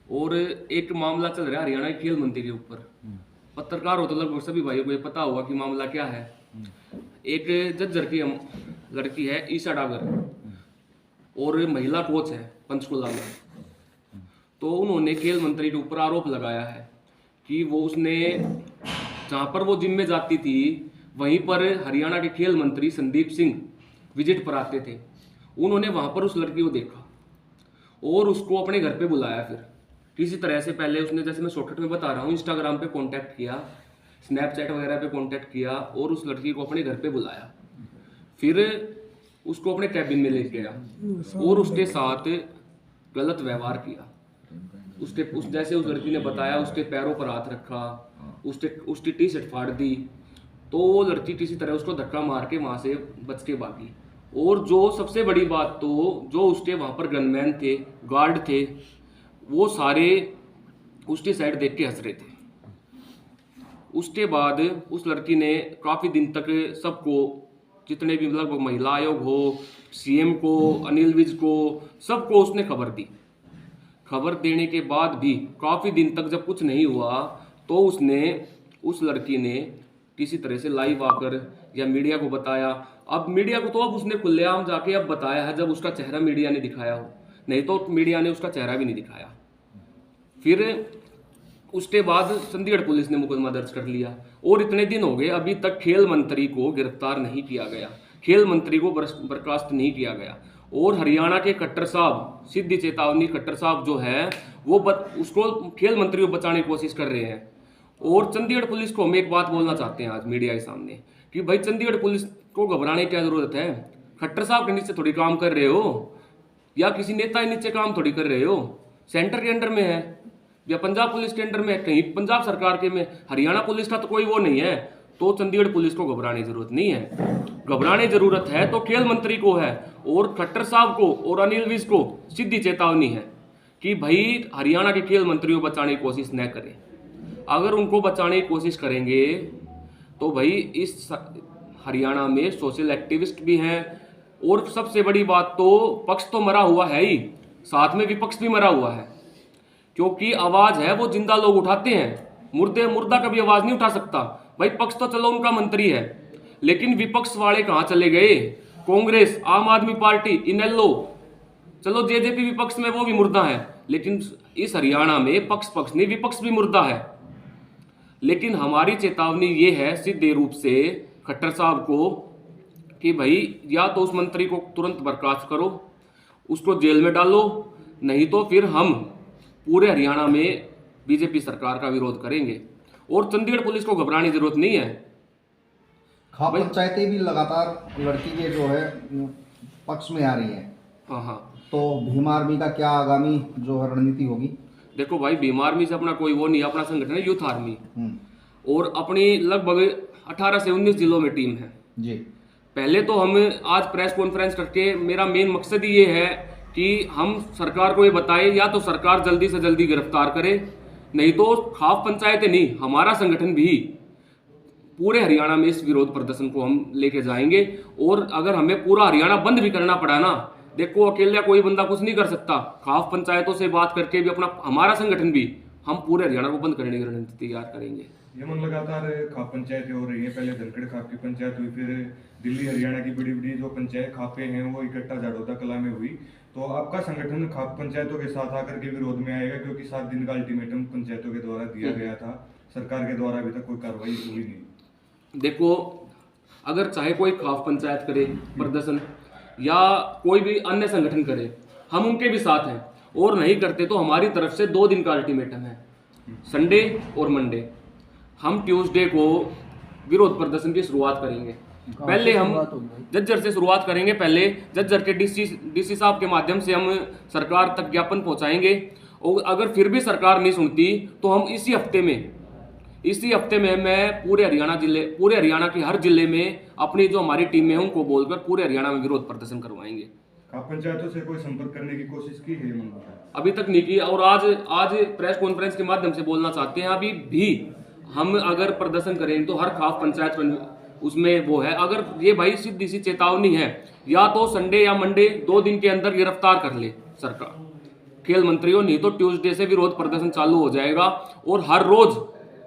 और एक मामला चल रहा है हरियाणा के खेल मंत्री के ऊपर। पत्रकार हो तो लगभग सभी भाइयों को ये पता होगा कि मामला क्या है। एक जज्जर की लड़की है ईशा डागर और महिला कोच है पंचकुला में। तो उन्होंने खेल मंत्री के ऊपर आरोप लगाया है कि वो उसने जहाँ पर वो जिम में जाती थी वहीं पर हरियाणा के खेल मंत्री संदीप सिंह विजिट पर आते थे। उन्होंने वहाँ पर उस लड़की को देखा और उसको अपने घर पे बुलाया। फिर किसी तरह से पहले उसने, जैसे मैं शॉर्टकट में बता रहा हूँ, इंस्टाग्राम पे कांटेक्ट किया, स्नैपचैट वगैरह पे कांटेक्ट किया और उस लड़की को अपने घर पे बुलाया। फिर उसको अपने कैबिन में लेके गया और उसके साथ गलत व्यवहार किया। जैसे उस लड़की ने बताया, उसके पैरों पर हाथ रखा, उसकी टी शर्ट फाड़ दी। तो वो लड़की किसी तरह उसको धक्का मार के वहां से बच के भागी। और जो सबसे बड़ी बात, तो जो उसके वहां पर गनमैन थे, गार्ड थे, वो सारे उसकी साइड देख के हंस रहे थे। उसके बाद उस लड़की ने काफी दिन तक सबको, जितने भी मतलब महिला आयोग हो, सीएम को, अनिल विज को, सबको उसने खबर दी। खबर देने के बाद भी काफी दिन तक जब कुछ नहीं हुआ तो उस लड़की ने किसी तरह से लाइव आकर या मीडिया को बताया। अब मीडिया को तो अब उसने खुलेआम जाके अब बताया है जब उसका चेहरा मीडिया ने दिखाया हो, नहीं तो मीडिया ने उसका चेहरा भी नहीं दिखाया। फिर उसके बाद चंडीगढ़ पुलिस ने मुकदमा दर्ज कर लिया और इतने दिन हो गए अभी तक खेल मंत्री को गिरफ्तार नहीं किया गया, खेल मंत्री को बर्खास्त नहीं किया गया। और हरियाणा के खट्टर साहब, सीधी चेतावनी, खट्टर साहब जो है वो उसको खेल मंत्री को बचाने की कोशिश कर रहे हैं। और चंडीगढ़ पुलिस को हम एक बात बोलना चाहते हैं आज मीडिया के सामने कि भाई चंडीगढ़ पुलिस को घबराने की क्या जरूरत है। खट्टर साहब के नीचे थोड़ी काम कर रहे हो या किसी नेता के नीचे काम थोड़ी कर रहे हो। सेंटर के अंडर में है या पंजाब पुलिस के अंडर में है, कहीं पंजाब सरकार के में, हरियाणा पुलिस का तो कोई वो नहीं है। तो चंडीगढ़ पुलिस को घबराने की जरूरत नहीं है। घबराने जरूरत है तो खेल मंत्री को है और खट्टर साहब को और अनिल विज को सीधी चेतावनी है कि भाई हरियाणा के खेल मंत्री को बचाने की कोशिश न करें। अगर उनको बचाने की कोशिश करेंगे तो भाई इस हरियाणा में सोशल एक्टिविस्ट भी हैं और सबसे बड़ी बात तो पक्ष तो मरा हुआ है ही, साथ में विपक्ष भी मरा हुआ है। क्योंकि आवाज है वो जिंदा लोग उठाते हैं, मुर्दा कभी आवाज नहीं उठा सकता। भाई पक्ष तो चलो उनका मंत्री है, लेकिन विपक्ष वाले कहां चले गए? कांग्रेस, आम आदमी पार्टी, इनेलो, चलो जेजेपी विपक्ष में, वो भी मुर्दा है। लेकिन इस हरियाणा में पक्ष नहीं, विपक्ष भी मुर्दा है। लेकिन हमारी चेतावनी ये है सीधे रूप से खट्टर साहब को कि भाई या तो उस मंत्री को तुरंत बर्खास्त करो, उसको जेल में डालो, नहीं तो फिर हम पूरे हरियाणा में बीजेपी सरकार का विरोध करेंगे। और चंडीगढ़ पुलिस को घबराने की जरूरत नहीं है। खाप पंचायतें भी लगातार लड़की के जो है पक्ष में आ रही हैं। हाँ। तो भीम आर्मी का क्या आगामी जो है रणनीति होगी? देखो भाई, भीम आर्मी से अपना कोई वो नहीं, अपना संगठन है यूथ आर्मी और अपनी लगभग 18 से 19 जिलों में टीम है जी। पहले तो हम आज प्रेस कॉन्फ्रेंस करके, मेरा मेन मकसद ही ये है कि हम सरकार को ये बताएं, या तो सरकार जल्दी से जल्दी गिरफ्तार करे, नहीं तो खाप पंचायतें नहीं, हमारा संगठन भी पूरे हरियाणा में इस विरोध प्रदर्शन को हम लेके जाएंगे। और अगर हमें पूरा हरियाणा बंद भी करना पड़ा ना, देखो अकेला कोई बंदा कुछ नहीं कर सकता, खाप पंचायतों से बात करके भी हमारा संगठन भी, हम पूरे हरियाणा को बंद करने की रणनीति तैयार करेंगे। यमन लगातार खाप पंचायतें हो रही है, पहले धनखड़ खाप की पंचायत हुई, फिर दिल्ली हरियाणा की बड़ी बड़ी जो पंचायत खापे हैं वो इकट्ठा जाडोदा कला में हुई। तो आपका संगठन खाप पंचायतों के साथ आकर के विरोध में आएगा, क्योंकि 7 दिन का अल्टीमेटम पंचायतों के द्वारा दिया गया था, सरकार के द्वारा अभी तक कोई कार्रवाई हुई नहीं। देखो, अगर चाहे कोई खाप पंचायत करे प्रदर्शन या कोई भी अन्य संगठन करे, हम उनके भी साथ हैं। और नहीं करते तो हमारी तरफ से 2 दिन का अल्टीमेटम है, संडे और मंडे। हम ट्यूसडे को विरोध प्रदर्शन की शुरुआत करेंगे। पहले हम जज्जर से शुरुआत करेंगे। पहले जज्जर के डीसी साहब के माध्यम से हम सरकार तक ज्ञापन पहुंचाएंगे और अगर फिर भी सरकार नहीं सुनती तो हम इसी हफ्ते में मैं पूरे हरियाणा के हर जिले में अपनी जो हमारी टीम है उनको बोलकर पूरे हरियाणा में विरोध प्रदर्शन करवाएंगे। खाप पंचायतों से कोई संपर्क करने की कोशिश की है? अभी तक नहीं की। और आज प्रेस कॉन्फ्रेंस के माध्यम से बोलना चाहते हैं, अभी भी हम अगर प्रदर्शन करेंगे तो हर खाप पंचायत उसमें वो है। अगर ये भाई सीधी सी चेतावनी है, या तो संडे या मंडे 2 दिन के अंदर गिरफ्तार कर ले सरकार, खेल मंत्री हो, नहीं तो ट्यूसडे से विरोध प्रदर्शन चालू हो जाएगा और हर रोज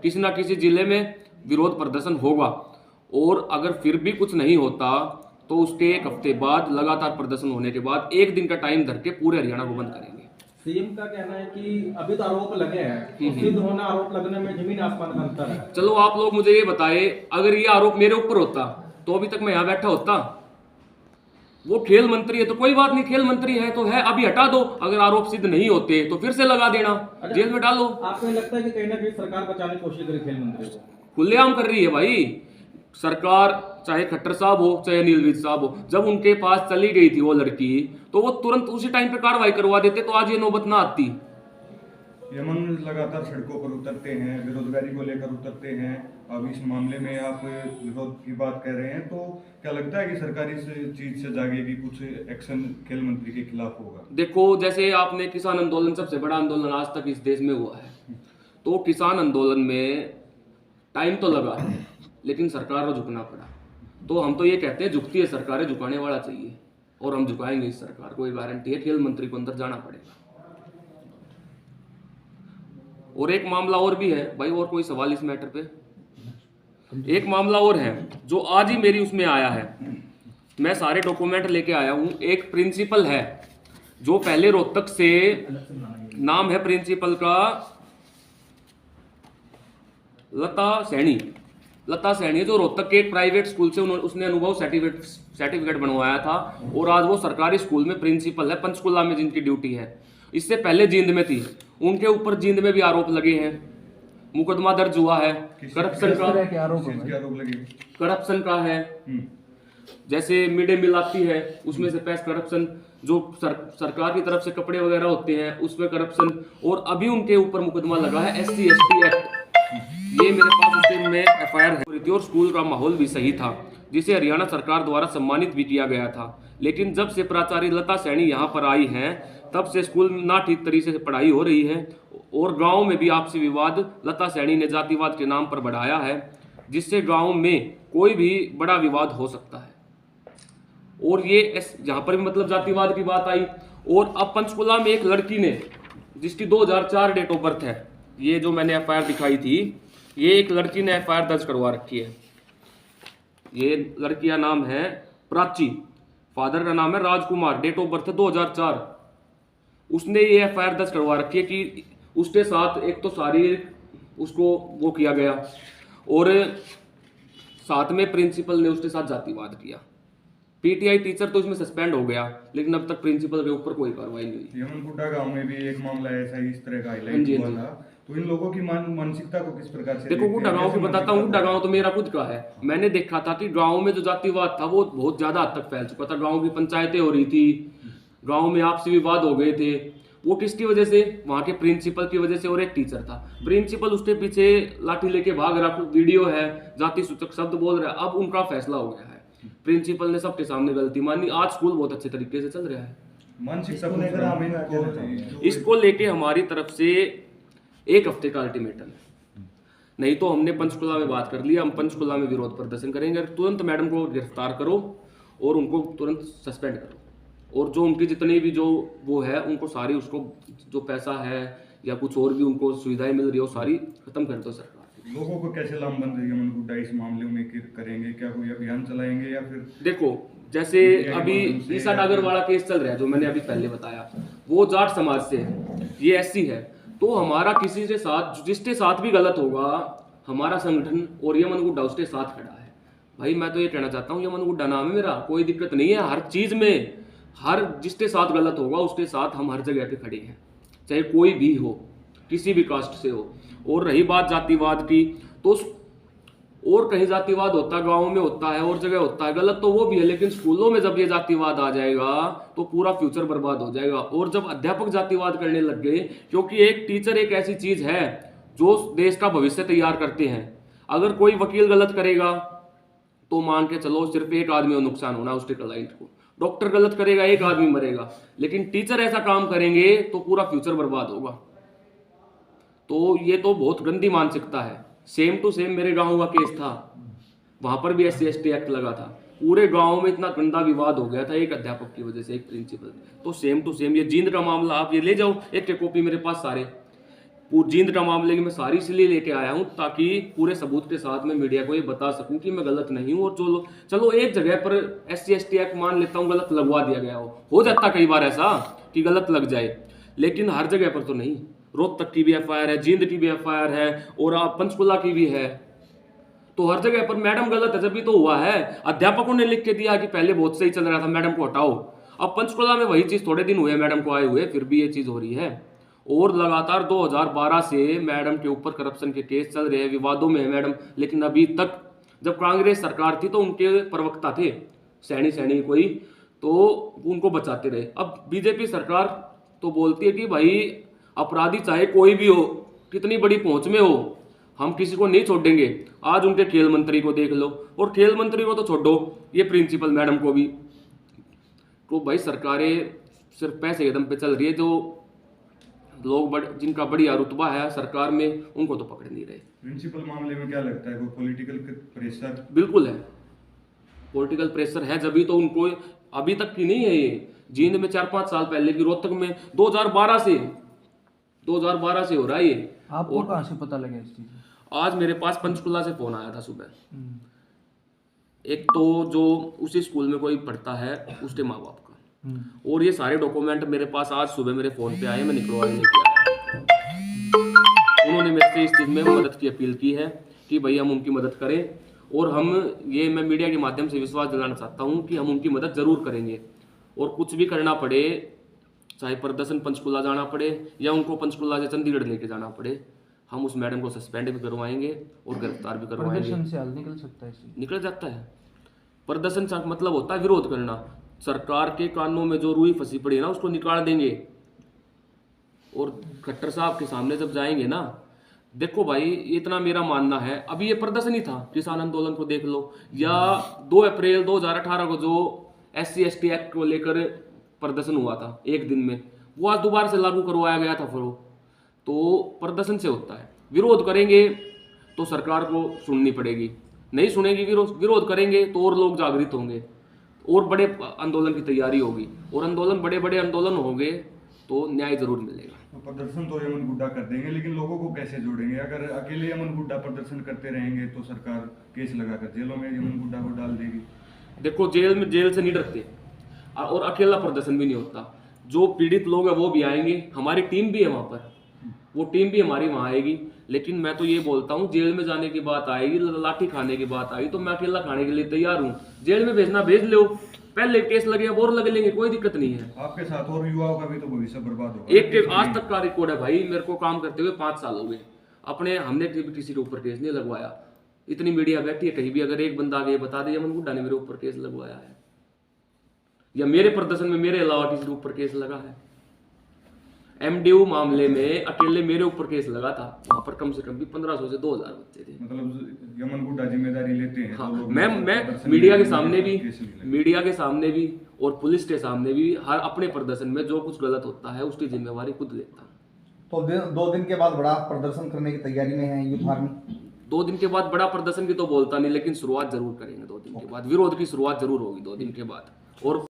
किसी ना किसी जिले में विरोध प्रदर्शन होगा। और अगर फिर भी कुछ नहीं होता तो उसके 1 हफ्ते बाद लगातार प्रदर्शन होने के बाद 1 दिन का टाइम धर के पूरे हरियाणा को बंद करेंगे। सीएम का कहना है कि अभी तो आरोप लगे हैं, सिद्ध होना आरोप लगने में जमीन आसमान का अंतर है। चलो आप लोग मुझे ये बताए, अगर ये आरोप मेरे ऊपर होता तो अभी तक मैं यहाँ बैठा होता। वो खेल मंत्री है तो कोई बात नहीं, खेल मंत्री है तो है, अभी हटा दो। अगर आरोप सिद्ध नहीं होते तो फिर से लगा देना, जेल में डालो। आपको लगता है कि कहीं ना कहीं सरकार बचाने की कोशिश करी खेल मंत्री को? खुलेआम कर रही है भाई सरकार, चाहे खट्टर साहब हो चाहे अनिल विज साहब हो। जब उनके पास चली गई थी वो लड़की तो वो तुरंत उसी टाइम पे कार्रवाई करवा देते तो आज ये नौबत ना आती। यमन लगातार सड़कों पर उतरते हैं, बेरोजगारी को लेकर उतरते हैं। अब इस मामले में आप विरोध की बात कर रहे हैं, तो क्या लगता है कि सरकार इस चीज से जागेगी, कुछ एक्शन खेल मंत्री के खिलाफ होगा? देखो, जैसे आपने किसान आंदोलन, सबसे बड़ा आंदोलन आज तक इस देश में हुआ है, तो किसान आंदोलन में टाइम तो लगा है लेकिन सरकार को झुकना पड़ा। तो हम तो ये कहते हैं झुकती है सरकार, झुकाने वाला चाहिए और हम झुकाएंगे इस सरकार को, ये गारंटी है। खेल मंत्री को अंदर जाना पड़ेगा। और एक मामला और भी है भाई, और कोई सवाल इस मैटर पे? एक मामला और है जो आज ही मेरी उसमें आया है, मैं सारे डॉक्यूमेंट लेके आया हूं। एक प्रिंसिपल है जो पहले रोहतक से, नाम है प्रिंसिपल का लता सैनी, जो रोहतक के एक प्राइवेट स्कूल से उसने अनुभव सर्टिफिकेट बनवाया था और आज वो सरकारी स्कूल में प्रिंसिपल है, पंचकुला में जिनकी ड्यूटी है। इससे पहले जींद में थी, उनके ऊपर जींद में भी आरोप लगे हैं, मुकदमा दर्ज हुआ है करप्शन का है। जैसे मिड डे मील आती है उसमें से पैस करप्शन, जो सरकार की तरफ से कपड़े वगैरह होते हैं उसमें करप्शन, और अभी उनके ऊपर मुकदमा लगा है SC ST एक्ट। ये मेरे पास उस में FIR है। और स्कूल का माहौल भी सही था जिसे हरियाणा सरकार द्वारा सम्मानित भी किया गया था। लेकिन जब से प्राचार्य लता सैनी यहाँ पर आई हैं तब से स्कूल में ना ठीक तरीके से पढ़ाई हो रही है और गांव में भी आपसी विवाद लता सैनी ने जातिवाद के नाम पर बढ़ाया है, जिससे गांव में कोई भी बड़ा विवाद हो सकता है। और ये यहाँ पर भी मतलब जातिवाद की बात आई। और अब पंचकुला में एक लड़की ने, जिसकी 2004 डेट ऑफ बर्थ है, ये जो मैंने FIR दिखाई थी, ये एक लड़की ने FIR दर्ज करवा रखी है। ये लड़की का नाम है प्राची, फादर का नाम है राजकुमार, डेट ऑफ बर्थ है 2004। उसने ये FIR दर्ज करवा रखी है कि उसके साथ एक तो शारीरिक उसको वो किया गया और साथ में प्रिंसिपल ने उसके साथ जातिवाद किया। PTI टीचर तो इसमें सस्पेंड हो गया लेकिन अब तक प्रिंसिपल के ऊपर कोई कार्रवाई नहीं हुई। यमनगुड्डा गांव में भी एक मामला ऐसा इस तरह का हाईलाइट हुआ था, तो इन लोगों की मानसिकता को किस प्रकार से? देखो, गुड्डा गांव की बताता हूँ। गुड्डा गांव तो मेरा खुद का है। मैंने देखा था कि गांव में जो जातिवाद था वो बहुत ज्यादा हद तक फैल चुका था। गांव की पंचायतें हो रही थी, गांव में आपसी विवाद हो गए थे। वो किसकी वजह से? वहां के प्रिंसिपल की वजह से। और एक टीचर था, प्रिंसिपल उसके पीछे लाठी लेके भाग रहा, वीडियो है, जाति सूचक शब्द बोल रहा है। अब उनका फैसला हो गया है, प्रिंसिपल ने सबके सामने गलती मानी। आज स्कूल बहुत अच्छे तरीके से चल रहा है। इसको लेके हमारी तरफ से 1 हफ्ते का अल्टीमेटम है, नहीं तो हमने पंचकुला में बात कर लिया, हम पंचकुला में विरोध प्रदर्शन करेंगे। तुरंत मैडम को गिरफ्तार करो और उनको तुरंत सस्पेंड करो, और जो उनकी जितनी भी जो वो है उनको सारी, उसको जो पैसा है या कुछ और भी उनको सुविधाएं मिल रही है वो सारी खत्म कर दो सरकार। लोगों को कैसे लामबंद यमनगुड्डा इस मामले में करेंगे? क्या कोई अभियान चलाएंगे या फिर? देखो, जैसे अभी ईसा डागर वाला केस चल रहा है जो मैंने अभी पहले बताया, वो जाट समाज से है, ये SC है। तो हमारा किसी के साथ, जिसके साथ भी गलत होगा, हमारा संगठन और यमनगुड्डा उसके साथ खड़ा है। भाई मैं तो ये कहना चाहता हूँ, यमनगुड्डा नाम है मेरा, कोई दिक्कत नहीं है। हर चीज में, हर जिसके साथ गलत होगा उसके साथ हम हर जगह पे खड़े हैं, चाहे कोई भी हो, किसी भी कास्ट से हो। और रही बात जातिवाद की, तो और कहीं जातिवाद होता, गाँव में होता है और जगह होता है, गलत तो वो भी है, लेकिन स्कूलों में जब ये जातिवाद आ जाएगा तो पूरा फ्यूचर बर्बाद हो जाएगा। और जब अध्यापक जातिवाद करने लग गए, क्योंकि एक टीचर एक ऐसी चीज है जो देश का भविष्य तैयार करते हैं। अगर कोई वकील गलत करेगा तो मान के चलो सिर्फ एक आदमी को नुकसान होना, उसके क्लाइंट को। डॉक्टर गलत करेगा, एक आदमी मरेगा, लेकिन टीचर ऐसा काम करेंगे तो पूरा फ्यूचर बर्बाद होगा। तो ये तो बहुत गंदी मानसिकता है। सेम टू सेम मेरे गांव का केस था, वहां पर भी SC ST एक्ट लगा था। पूरे गांव में इतना गंदा विवाद हो गया था एक अध्यापक की वजह से, एक प्रिंसिपल। तो सेम टू सेम ये जींद का मामला आप ये ले जाओ, एक कॉपी मेरे पास सारे जींद का मामले की मैं सारी इसलिए लेके आया हूं ताकि पूरे सबूत के साथ में मीडिया को ये बता सकूं कि मैं गलत नहीं हूं। और चलो एक जगह पर SC/ST एक्ट मान लेता हूं गलत लगवा दिया गया हो जाता कई बार ऐसा कि गलत लग जाए, लेकिन हर जगह पर तो नहीं। रोहतक की भी FIR है, जींद की भी FIR है और आप पंचकुला की भी है। तो हर जगह पर मैडम गलत है जब भी तो हुआ है। अध्यापकों ने लिख के दिया कि पहले बहुत सही चल रहा था, मैडम को हटाओ। अब पंचकुला में वही चीज थोड़े दिन हुए मैडम को आए हुए, फिर भी ये चीज हो रही है। और लगातार 2012 से मैडम के ऊपर करप्शन के केस चल रहे हैं, विवादों में है मैडम। लेकिन अभी तक जब कांग्रेस सरकार थी तो उनके प्रवक्ता थे सैनी कोई, तो उनको बचाते रहे। अब बीजेपी सरकार तो बोलती है कि भाई अपराधी चाहे कोई भी हो, कितनी बड़ी पहुंच में हो, हम किसी को नहीं छोड़ेंगे। आज उनके खेल मंत्री को देख लो, और खेल मंत्री को तो छोड़ो, ये प्रिंसिपल मैडम को भी। तो भाई सरकारें सिर्फ पैसे के दम पे चल रही है। जो लोग जिनका बढ़िया रुतबा है सरकार में, उनको तो पकड़ नहीं रहे। प्रिंसिपल मामले में क्या लगता है, कोई पॉलिटिकल प्रेशर? बिल्कुल है, पॉलिटिकल प्रेशर है, जब भी तो उनको अभी तक की नहीं है ये। जींद में 4-5 साल पहले की, रोहतक में 2012 से हो रहा है ये। आपको कहाँ से पता लगा इस चीज? आज मेरे पास पंचकुला से फोन आया था सुबह। एक तो जो उसी स्कूल में कोई पढ़ता है उसके माँ बाप का, और ये सारे डॉक्यूमेंट मेरे पास आज सुबह मेरे फोन पे आए, मैं निकलवाने लेके आया। उन्होंने मेरे से इस चीज में मदद की अपील की है कि भाई हम उनकी मदद करें, और मैं मीडिया के माध्यम से विश्वास दिलाना चाहता हूँ कि हम उनकी मदद जरूर करेंगे। और कुछ भी करना पड़े, चाहे प्रदर्शन पंचकुला जाना पड़े या उनको पंचकुला से चंडीगढ़ लेके जाना पड़े, हम उस मैडम को सस्पेंड भी करवाएंगे और गिरफ्तार भी करवाएंगे। प्रदर्शन से हल निकल सकता है इससे? निकल जाता है। प्रदर्शन का मतलब होता है विरोध करना। सरकार के कानों में जो रुई फंसी पड़ी है ना, उसको निकाल देंगे। और खट्टर साहब के सामने जब जाएंगे ना, देखो भाई इतना मेरा मानना है, अभी ये प्रदर्शन ही था, किसान आंदोलन को देख लो, या 2 अप्रैल 2018 को जो SC/ST एक्ट को लेकर प्रदर्शन हुआ था एक दिन में, वो आज दोबारा से लागू करवाया गया था। फिर तो प्रदर्शन से होता है। विरोध करेंगे तो सरकार को सुननी पड़ेगी, नहीं सुनेगी विरोध करेंगे तो और लोग जागृत होंगे और बड़े आंदोलन की तैयारी होगी, और बड़े आंदोलन होंगे तो न्याय जरूर मिलेगा। तो प्रदर्शन तो यमन गुड्डा कर देंगे, लेकिन लोगों को कैसे जोड़ेंगे? अगर अकेले यमन गुड्डा प्रदर्शन करते रहेंगे तो सरकार केस लगाकर जेलों में यमन गुड्डा को डाल देगी। देखो जेल से नहीं डरते, और अकेला प्रदर्शन भी नहीं होता। जो पीड़ित लोग हैं वो भी आएंगे, हमारी टीम भी है वहां पर, वो टीम भी हमारी वहां आएगी। लेकिन मैं तो ये बोलता हूँ, जेल में जाने की बात आएगी, लाठी खाने की बात आएगी तो मैं अकेला खाने के लिए तैयार हूँ। जेल में भेजना भेज लो, पहले केस लगे अब और लग लेंगे, कोई दिक्कत नहीं है। आपके साथ और युवाओं का भी तो भविष्य बर्बाद होगा। एक के आज तक का रिकॉर्ड है भाई, मेरे को काम करते हुए 5 साल हो गए, हमने किसी के ऊपर केस नहीं लगवाया। इतनी मीडिया बैठी है, कहीं भी अगर एक बंदा आगे बता दे यमन गुड्डा ने मेरे ऊपर केस लगवाया है, या मेरे प्रदर्शन में मेरे अलावा किसी के ऊपर केस लगा है। MDU मामले में अकेले मेरे ऊपर केस लगा था, वहां पर कम से कम भी 1500 से 2000 बच्चे थे। मतलब यमन गुड्डा जिम्मेदारी लेते हैं। हाँ, तो लोग मैं प्रदर्शन मीडिया के में सामने भी केस नहीं लगेगा। मीडिया के सामने भी और पुलिस के सामने भी हर अपने प्रदर्शन में जो कुछ गलत होता है उसकी जिम्मेवारी खुद लेता हूँ। तो 2 दिन के बाद बड़ा प्रदर्शन करने की तैयारी में है यूथ आर्मी। 2 दिन के बाद बड़ा प्रदर्शन की तो बोलता नहीं, लेकिन शुरुआत जरूर करेंगे। 2 दिन के बाद विरोध की शुरुआत जरूर होगी 2 दिन के बाद। और